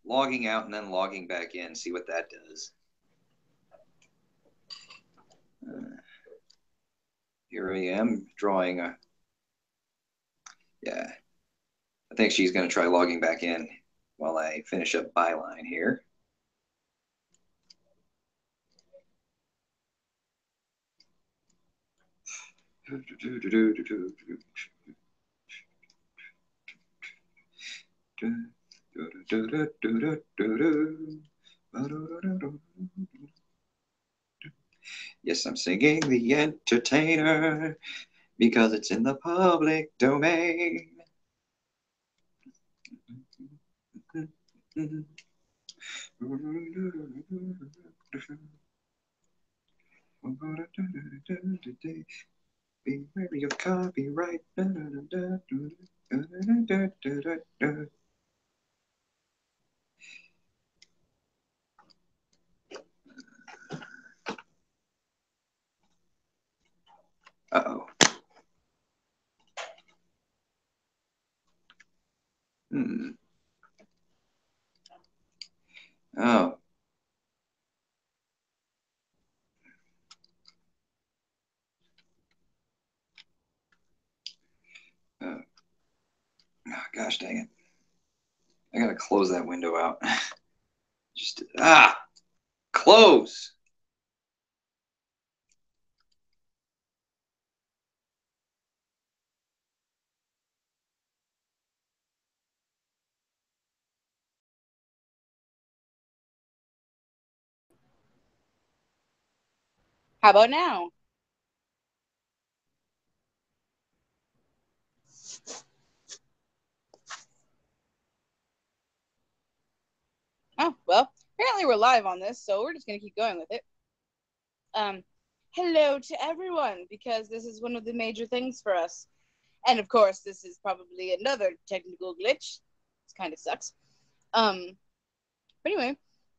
logging out and then logging back in, see what that does. Here I am drawing a. Yeah, I think she's going to try logging back in while I finish up byline here. Yes, I'm singing The Entertainer because it's in the public domain. Be wary of copyright. Uh-oh. Hmm. Oh. Oh, gosh dang it. I gotta close that window out. Just close. How about now? Oh, well, apparently we're live on this, so we're just going to keep going with it. Hello to everyone, because this is one of the major things for us. And of course, this is probably another technical glitch. This kind of sucks. But anyway,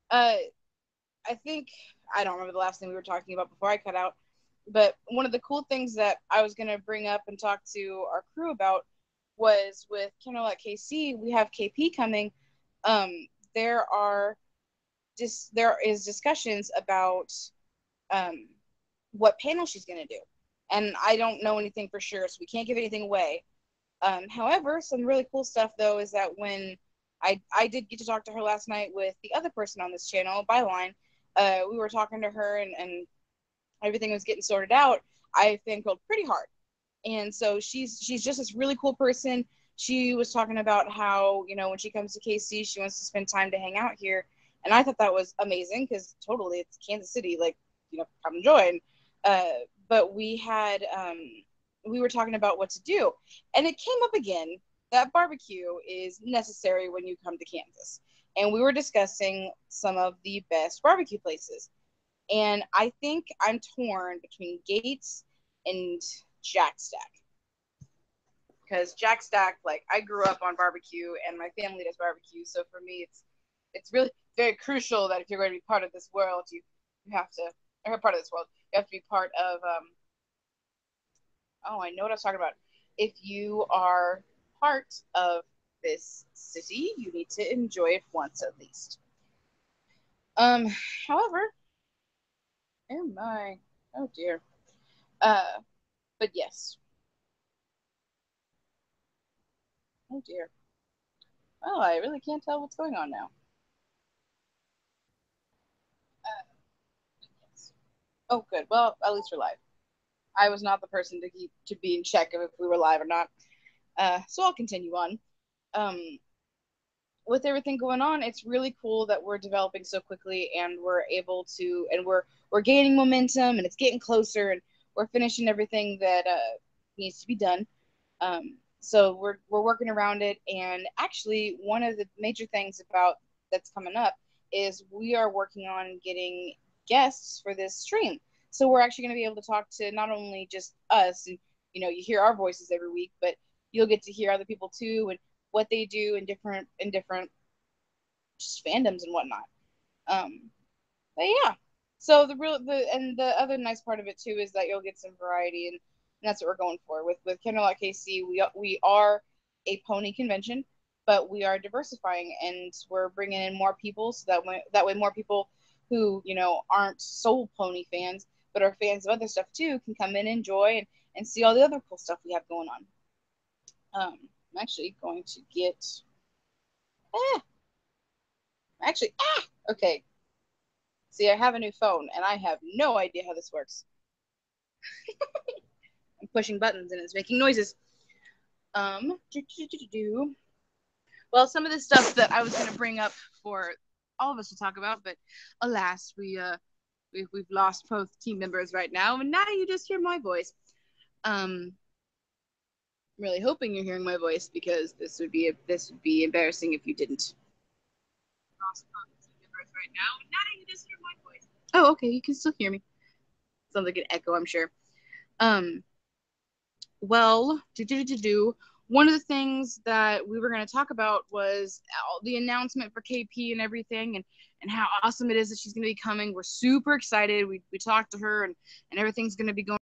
I think, I don't remember the last thing we were talking about before I cut out, but one of the cool things that I was going to bring up and talk to our crew about was with Kendall at KC, we have KP coming. Um, there are there is discussions about um, what panel she's going to do, and I don't know anything for sure, so we can't give anything away. However, some really cool stuff though is that when I did get to talk to her last night with the other person on this channel, Byline, we were talking to her and everything was getting sorted out. I thinkled pretty hard, and so she's just this really cool person. She was talking about how, you know, when she comes to KC, she wants to spend time to hang out here, and I thought that was amazing because totally it's Kansas City, like, you know, come and join. But we were talking about what to do, and it came up again that barbecue is necessary when you come to Kansas, and we were discussing some of the best barbecue places, and I think I'm torn between Gates and Jack Stack, because Jack Stack, like, I grew up on barbecue and my family does barbecue, so for me it's really very crucial that if you're going to be part of this world, you have to, or part of this world, you have to be part of oh, I know what I was talking about. If you are part of this city, you need to enjoy it once at least. Um, However, oh my, oh dear. Uh, but yes, oh dear. Oh, I really can't tell what's going on now. Oh, good. Well, at least we're live. I was not the person to be in check of if we were live or not. So I'll continue on. Um, with everything going on, it's really cool that we're developing so quickly and we're able to, and we're gaining momentum and it's getting closer and we're finishing everything that needs to be done. So we're working around it, and actually, one of the major things about that's coming up is we are working on getting guests for this stream. So we're actually going to be able to talk to not only just us, and you hear our voices every week, but you'll get to hear other people too, and what they do in different just fandoms and whatnot. Um, but yeah, so the other nice part of it too is that you'll get some variety, and that's what we're going for with Kennerlock KC. We are a pony convention, but we are diversifying and we're bringing in more people so that way more people who aren't sole pony fans but are fans of other stuff too can come in and enjoy and see all the other cool stuff we have going on. I'm actually going to get ah, actually okay. See, I have a new phone and I have no idea how this works. I'm pushing buttons and it's making noises. Do, do, do, do. Well, some of the stuff that I was going to bring up for all of us to talk about, but alas, we've lost both team members right now, and now you just hear my voice. I'm really hoping you're hearing my voice because this would be embarrassing if you didn't. Lost both team members right now, and now you just hear my voice. Oh, okay, you can still hear me. Sounds like an echo, I'm sure. Um, well, one of the things that we were going to talk about was the announcement for KP and everything, and how awesome it is that she's going to be coming. We're super excited. We talked to her, and everything's going to be going